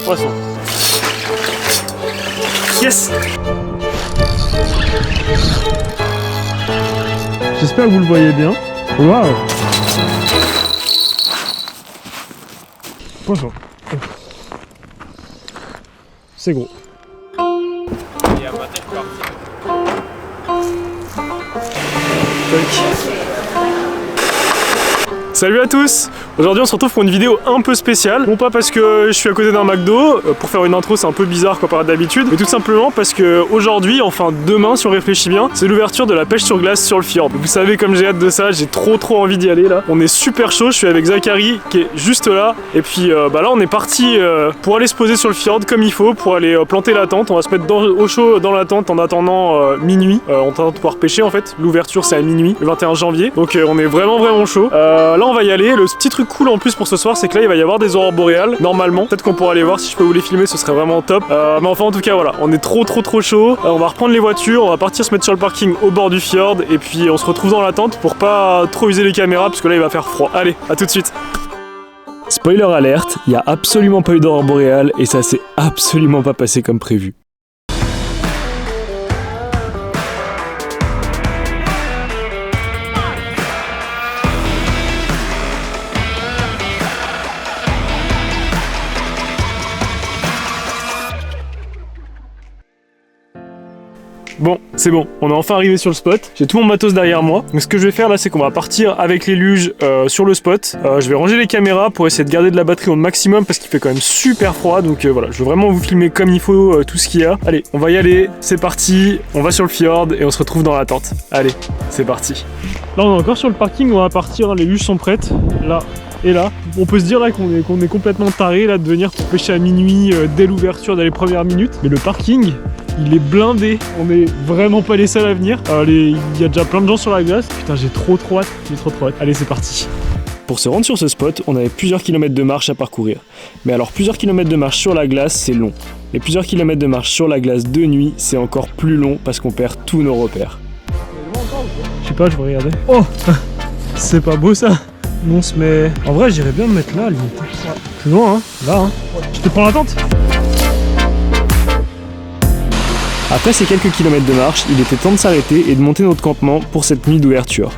Poisson. Yes! J'espère que vous le voyez bien. Waouh! Poisson. C'est gros. Salut à tous! Aujourd'hui on se retrouve pour une vidéo un peu spéciale. Non pas parce que je suis à côté d'un McDo, pour faire une intro c'est un peu bizarre comparé à d'habitude, mais tout simplement parce que aujourd'hui, enfin demain si on réfléchit bien, c'est l'ouverture de la pêche sur glace sur le fjord. Vous savez comme j'ai hâte de ça, j'ai trop envie d'y aller là. On est super chaud, je suis avec Zachary qui est juste là. Et puis là on est parti pour aller se poser sur le fjord comme il faut, pour aller planter la tente. On va se mettre au chaud dans la tente en attendant minuit. On tente de pouvoir pêcher en fait. L'ouverture c'est à minuit, le 21 janvier. Donc on est vraiment chaud. Là on va y aller. Le petit truc cool en plus pour ce soir, c'est que là il va y avoir des aurores boréales normalement. Peut-être qu'on pourra les voir, si je peux vous les filmer ce serait vraiment top. Mais enfin en tout cas voilà, on est trop chaud. On va reprendre les voitures, on va partir se mettre sur le parking au bord du fjord et puis on se retrouve dans la tente pour pas trop user les caméras parce que là il va faire froid. Allez, à tout de suite. Spoiler alerte, il n'y a absolument pas eu d'aurore boréale et ça s'est absolument pas passé comme prévu. Bon, c'est bon, on est enfin arrivé sur le spot. J'ai tout mon matos derrière moi. Donc ce que je vais faire là, c'est qu'on va partir avec les luges sur le spot. Je vais ranger les caméras pour essayer de garder de la batterie au maximum parce qu'il fait quand même super froid. Donc voilà, je veux vraiment vous filmer comme il faut tout ce qu'il y a. Allez, on va y aller, c'est parti. On va sur le fjord et on se retrouve dans la tente. Allez, c'est parti. Là, on est encore sur le parking, on va partir. Les luges sont prêtes, là et là. On peut se dire là qu'on est complètement taré là de venir pour pêcher à minuit dès l'ouverture, dans les premières minutes. Mais le parking, il est blindé, on est vraiment pas les seuls à venir. Il y a déjà plein de gens sur la glace. Putain, j'ai trop hâte, Allez, c'est parti. Pour se rendre sur ce spot, on avait plusieurs kilomètres de marche à parcourir. Mais alors plusieurs kilomètres de marche sur la glace, c'est long. Et plusieurs kilomètres de marche sur la glace de nuit, c'est encore plus long parce qu'on perd tous nos repères. Je sais pas, je vais regarder. Oh, c'est pas beau ça. On se met... En vrai, j'irais bien me mettre là, limite. Plus loin, hein. Là, hein. Je te prends la tente. Après ces quelques kilomètres de marche, il était temps de s'arrêter et de monter notre campement pour cette nuit d'ouverture.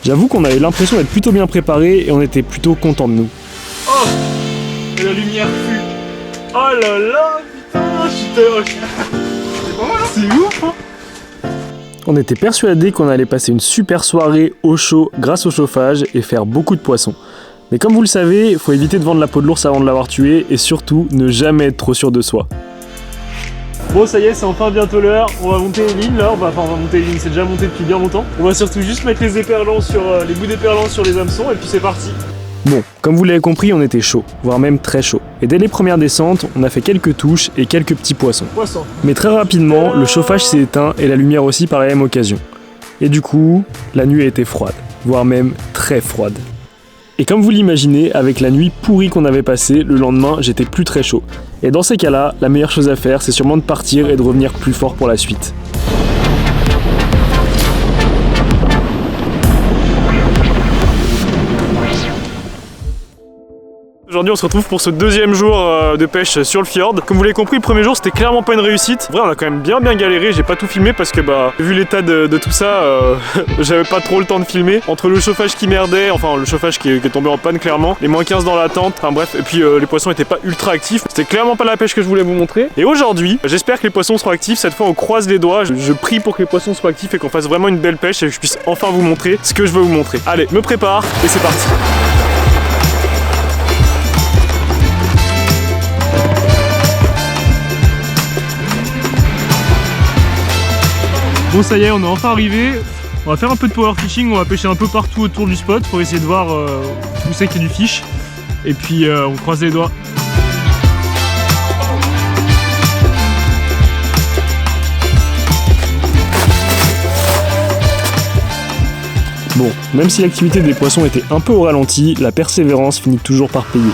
J'avoue qu'on avait l'impression d'être plutôt bien préparés et on était plutôt contents de nous. Oh, la lumière fut... Oh là là, putain, c'est ouf, hein. On était persuadés qu'on allait passer une super soirée au chaud grâce au chauffage et faire beaucoup de poissons. Mais comme vous le savez, il faut éviter de vendre la peau de l'ours avant de l'avoir tué et surtout ne jamais être trop sûr de soi. Bon, ça y est, c'est enfin bientôt l'heure. On va monter les lignes là. On va monter les lignes, c'est déjà monté depuis bien longtemps. On va surtout juste mettre les éperlants sur les bouts d'éperlants sur les hameçons et puis c'est parti. Bon, comme vous l'avez compris, on était chaud, voire même très chaud. Et dès les premières descentes, on a fait quelques touches et quelques petits poissons. Mais très rapidement, le chauffage s'est éteint et la lumière aussi par la même occasion. Et du coup, la nuit a été froide, voire même très froide. Et comme vous l'imaginez, avec la nuit pourrie qu'on avait passée, le lendemain, j'étais plus très chaud. Et dans ces cas-là, la meilleure chose à faire, c'est sûrement de partir et de revenir plus fort pour la suite. Aujourd'hui on se retrouve pour ce deuxième jour de pêche sur le fjord. Comme vous l'avez compris, le premier jour c'était clairement pas une réussite. En vrai on a quand même bien galéré, j'ai pas tout filmé parce que vu l'état de tout ça, j'avais pas trop le temps de filmer. Entre le chauffage qui merdait, enfin le chauffage qui est tombé en panne clairement, les moins 15 dans la tente, enfin bref, et puis les poissons étaient pas ultra actifs. C'était clairement pas la pêche que je voulais vous montrer. Et aujourd'hui, j'espère que les poissons seront actifs. Cette fois on croise les doigts, je prie pour que les poissons soient actifs et qu'on fasse vraiment une belle pêche et que je puisse enfin vous montrer ce que je veux vous montrer. Allez, me prépare et c'est parti. Bon, ça y est, on est enfin arrivé. On va faire un peu de power fishing, on va pêcher un peu partout autour du spot pour essayer de voir où c'est qu'il y a du fish. Et puis on croise les doigts. Bon, même si l'activité des poissons était un peu au ralenti, la persévérance finit toujours par payer.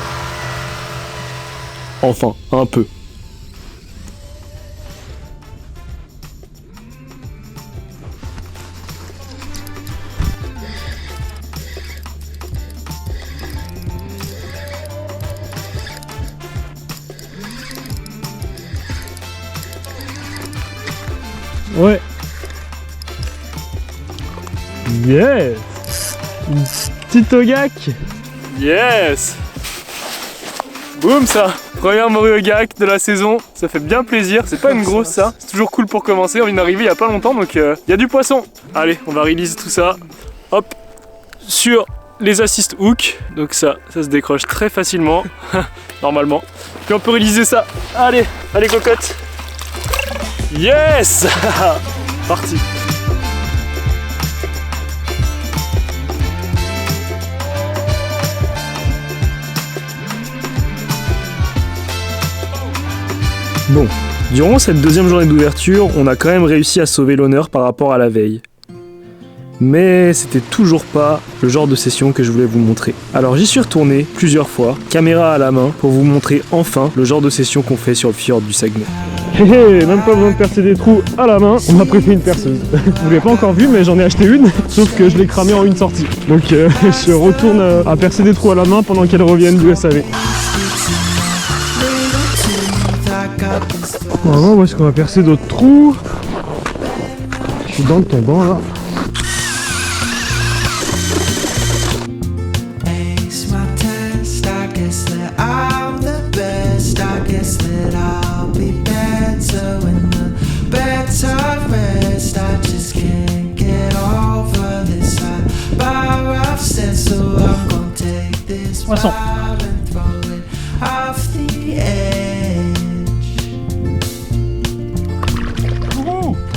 Enfin, un peu. Ouais. Yes. Une petite ogak. Yes. Boum ça. Première morue ogak de la saison. Ça fait bien plaisir. C'est pas une grosse ça. C'est toujours cool pour commencer. On vient d'arriver il y a pas longtemps donc il y a du poisson. Allez, on va release tout ça. Hop. Sur les assist hook. Donc ça se décroche très facilement. Normalement. Puis on peut releaser ça. Allez, allez cocotte. Yes. Parti. Bon, durant cette deuxième journée d'ouverture, on a quand même réussi à sauver l'honneur par rapport à la veille. Mais c'était toujours pas le genre de session que je voulais vous montrer. Alors j'y suis retourné plusieurs fois, caméra à la main, pour vous montrer enfin le genre de session qu'on fait sur le fjord du Saguenay. Hé même pas besoin de percer des trous à la main, on m'a prêté une perceuse. Vous l'avez pas encore vu mais j'en ai acheté une, sauf que je l'ai cramée en une sortie. Donc je retourne à percer des trous à la main pendant qu'elle revienne du SAV. Normalement, où est-ce qu'on va percer d'autres trous? Je suis dans le tombant là. Poisson.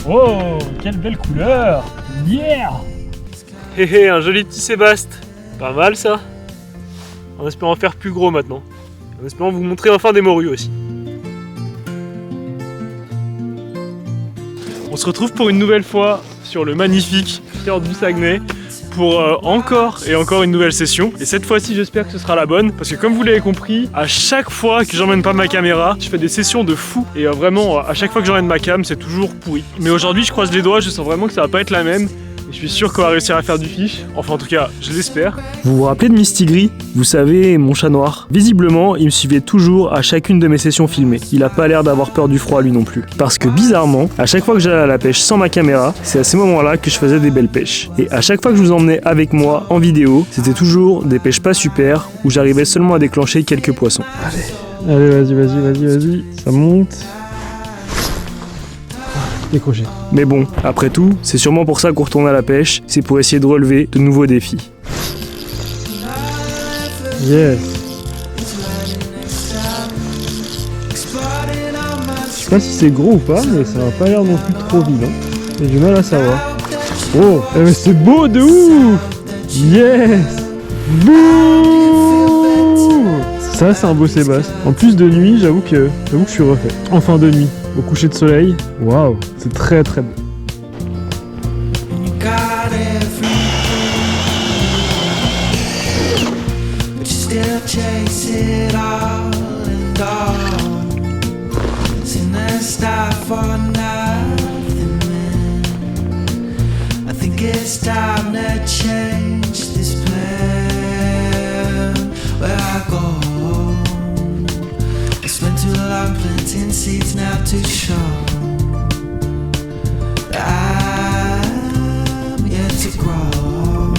Oh, quelle belle couleur! Yeah! Hé hé, un joli petit Sébaste. Pas mal ça. En espérant faire plus gros maintenant. En espérant vous montrer enfin des morues aussi. On se retrouve pour une nouvelle fois sur le magnifique fjord du Saguenay pour encore et encore une nouvelle session. Et cette fois-ci, j'espère que ce sera la bonne parce que comme vous l'avez compris, à chaque fois que j'emmène pas ma caméra, je fais des sessions de fou et vraiment à chaque fois que j'emmène ma cam, c'est toujours pourri. Mais aujourd'hui, je croise les doigts, je sens vraiment que ça va pas être la même. Je suis sûr qu'on va réussir à faire du fish, enfin en tout cas je l'espère. Vous vous rappelez de Mistigris? Vous savez, mon chat noir. Visiblement, il me suivait toujours à chacune de mes sessions filmées. Il a pas l'air d'avoir peur du froid lui non plus. Parce que bizarrement, à chaque fois que j'allais à la pêche sans ma caméra, c'est à ces moments-là que je faisais des belles pêches. Et à chaque fois que je vous emmenais avec moi en vidéo, c'était toujours des pêches pas super, où j'arrivais seulement à déclencher quelques poissons. Allez, vas-y, ça monte. Décroché. Mais bon, après tout, c'est sûrement pour ça qu'on retourne à la pêche, c'est pour essayer de relever de nouveaux défis. Yes. Je sais pas si c'est gros ou pas, mais ça va pas l'air non plus trop vide. Hein. J'ai du mal à savoir. Oh, mais c'est beau de ouf. Yes. Bouh. Ça, c'est un beau Sébastien. En plus de nuit, j'avoue que je suis refait. Enfin de nuit. Au coucher de soleil, waouh, c'est très très beau. Planting seeds now to show that I'm yet to grow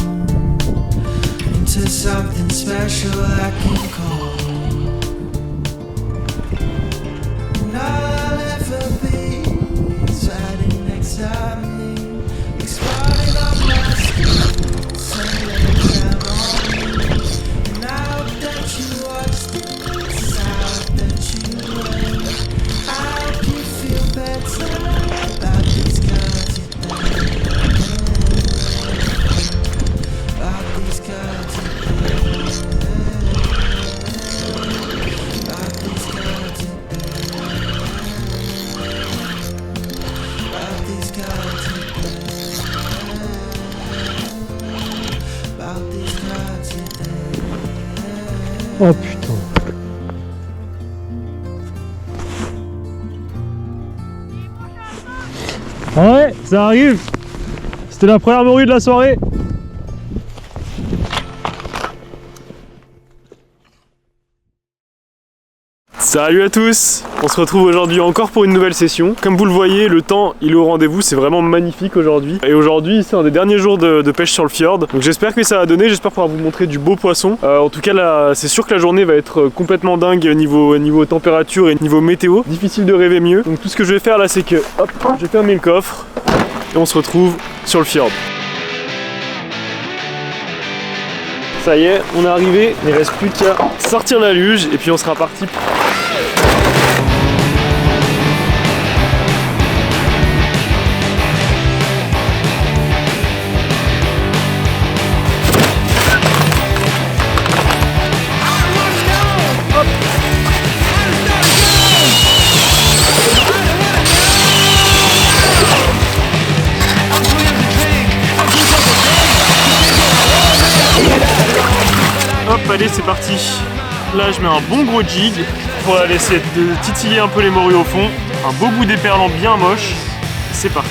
into something special I can call. And I'll never be riding next to me, exploding on my skin, sunlight down on me. And now that you watch this, out that you Oh putain. Ah ouais, ça arrive. C'était la première morue de la soirée. Salut à tous! On se retrouve aujourd'hui encore pour une nouvelle session. Comme vous le voyez, le temps il est au rendez-vous, c'est vraiment magnifique aujourd'hui. Et aujourd'hui c'est un des derniers jours de pêche sur le fjord. Donc j'espère que ça va donner, j'espère pouvoir vous montrer du beau poisson. En tout cas là, c'est sûr que la journée va être complètement dingue niveau température et niveau météo. Difficile de rêver mieux. Donc tout ce que je vais faire là, c'est que hop, je vais fermer le coffre et on se retrouve sur le fjord. Ça y est, on est arrivé, il ne reste plus qu'à sortir la luge et puis on sera parti. Hop, allez, c'est parti. Là, je mets un bon gros jig pour aller essayer de titiller un peu les morues au fond. Un beau bout d'éperlant bien moche. C'est parti.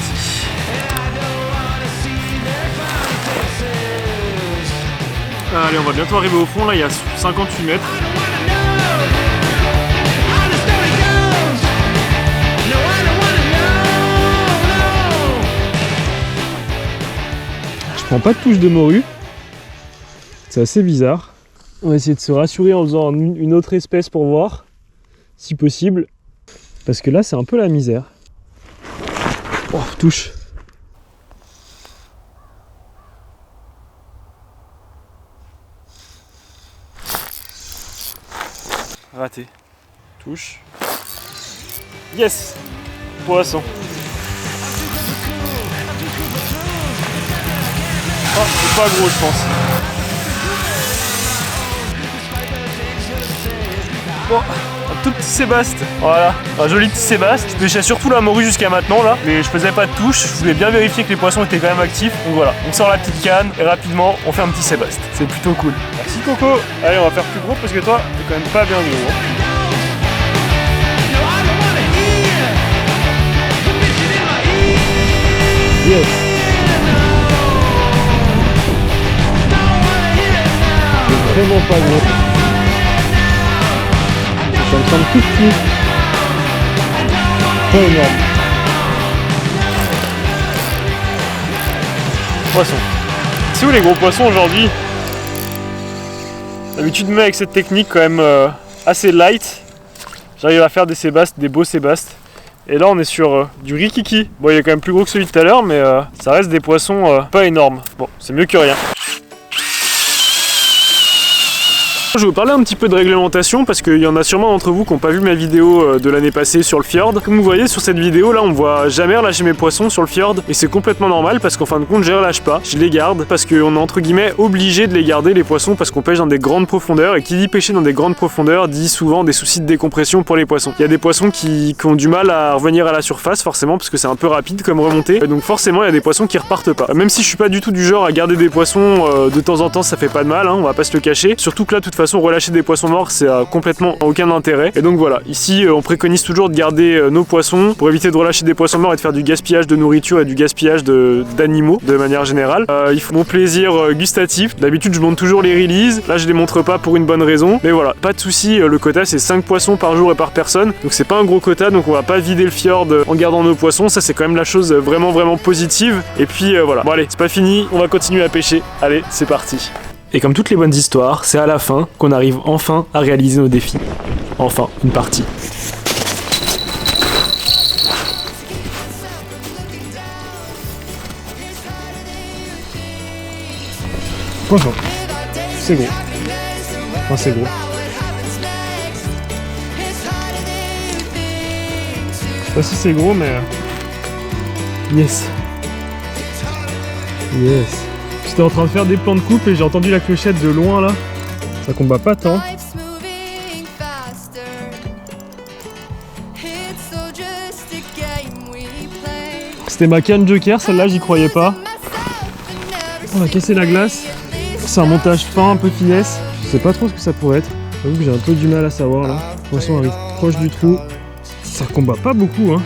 Allez, on va bientôt arriver au fond. Là, il y a 58 mètres. Je prends pas de touche de morue. C'est assez bizarre. On va essayer de se rassurer en faisant une autre espèce pour voir, si possible. Parce que là, c'est un peu la misère. Oh, touche. Raté. Touche. Yes! Poisson. Oh, c'est pas gros, je pense. Bon, un tout petit sébaste, voilà, un joli petit sébaste. Je pêchais surtout la morue jusqu'à maintenant là, mais je faisais pas de touche, je voulais bien vérifier que les poissons étaient quand même actifs. Donc voilà, on sort la petite canne et rapidement on fait un petit sébaste. C'est plutôt cool. Merci Coco. Allez, on va faire plus gros parce que toi, t'es quand même pas bien gros. Hein. Yes. C'est vraiment pas gros. Ça me semble tout petit. Pas énorme. Poisson. C'est où les gros poissons aujourd'hui? D'habitude, même avec cette technique quand même assez light, j'arrive à faire des sébastes, des beaux sébastes. Et là on est sur du rikiki. Bon, il est quand même plus gros que celui de tout à l'heure, mais ça reste des poissons pas énormes. Bon, c'est mieux que rien. Je vais vous parler un petit peu de réglementation parce qu'il y en a sûrement d'entre vous qui n'ont pas vu ma vidéo de l'année passée sur le fjord. Comme vous voyez sur cette vidéo là, on ne voit jamais relâcher mes poissons sur le fjord et c'est complètement normal parce qu'en fin de compte je les relâche pas, je les garde parce qu'on est entre guillemets obligé de les garder les poissons parce qu'on pêche dans des grandes profondeurs et qui dit pêcher dans des grandes profondeurs dit souvent des soucis de décompression pour les poissons. Il y a des poissons qui ont du mal à revenir à la surface forcément parce que c'est un peu rapide comme remontée et donc forcément il y a des poissons qui repartent pas. Même si je suis pas du tout du genre à garder des poissons de temps en temps, ça fait pas de mal, hein, on va pas se le cacher. Surtout que là de toute façon relâcher des poissons morts c'est complètement aucun intérêt et donc voilà, ici on préconise toujours de garder nos poissons pour éviter de relâcher des poissons morts et de faire du gaspillage de nourriture et du gaspillage d'animaux de manière générale. Il faut mon plaisir gustatif, d'habitude je monte toujours les releases, là je les montre pas pour une bonne raison, mais voilà, pas de souci, le quota c'est 5 poissons par jour et par personne, donc c'est pas un gros quota, donc on va pas vider le fjord en gardant nos poissons, ça c'est quand même la chose vraiment positive. Et puis voilà, bon allez, c'est pas fini, on va continuer à pêcher, allez c'est parti. Et comme toutes les bonnes histoires, c'est à la fin qu'on arrive enfin à réaliser nos défis. Enfin, une partie. Poisson. C'est gros. Enfin, c'est gros. Je sais pas si c'est gros, mais... Yes. Yes. J'étais en train de faire des plans de coupe et j'ai entendu la clochette de loin là. Ça combat pas tant. C'était ma canne joker, celle-là j'y croyais pas. On va casser la glace. C'est un montage fin, un peu finesse. Je sais pas trop ce que ça pourrait être. J'avoue que j'ai un peu du mal à savoir là. Le poisson arrive proche du trou. Ça combat pas beaucoup hein.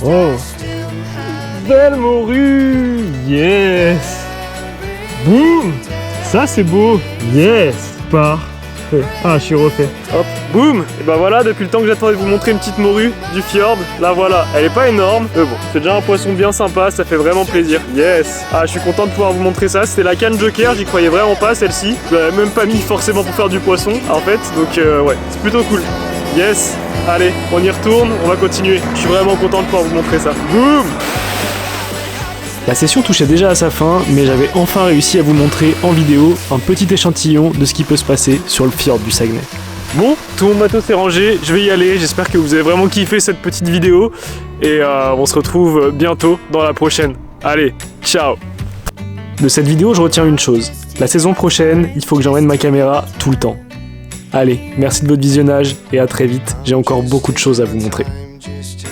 Oh. belle morue. Yes. Boum. Ça c'est beau. Yes. Parfait. Ah, je suis refait. Hop, boum. Et ben voilà, depuis le temps que j'attendais de vous montrer une petite morue du fjord, la voilà. Elle est pas énorme, mais bon, c'est déjà un poisson bien sympa, ça fait vraiment plaisir. Yes. Ah, je suis content de pouvoir vous montrer ça. C'était la canne joker, j'y croyais vraiment pas celle-ci. Je l'avais même pas mis forcément pour faire du poisson, en fait. Donc ouais, c'est plutôt cool. Yes. Allez, on y retourne, on va continuer. Je suis vraiment content de pouvoir vous montrer ça. Boum. La session touchait déjà à sa fin, mais j'avais enfin réussi à vous montrer en vidéo un petit échantillon de ce qui peut se passer sur le fjord du Saguenay. Bon, tout mon matos est rangé, je vais y aller, j'espère que vous avez vraiment kiffé cette petite vidéo, et on se retrouve bientôt dans la prochaine. Allez, ciao! De cette vidéo, je retiens une chose, la saison prochaine, il faut que j'emmène ma caméra tout le temps. Allez, merci de votre visionnage, et à très vite, j'ai encore beaucoup de choses à vous montrer. Just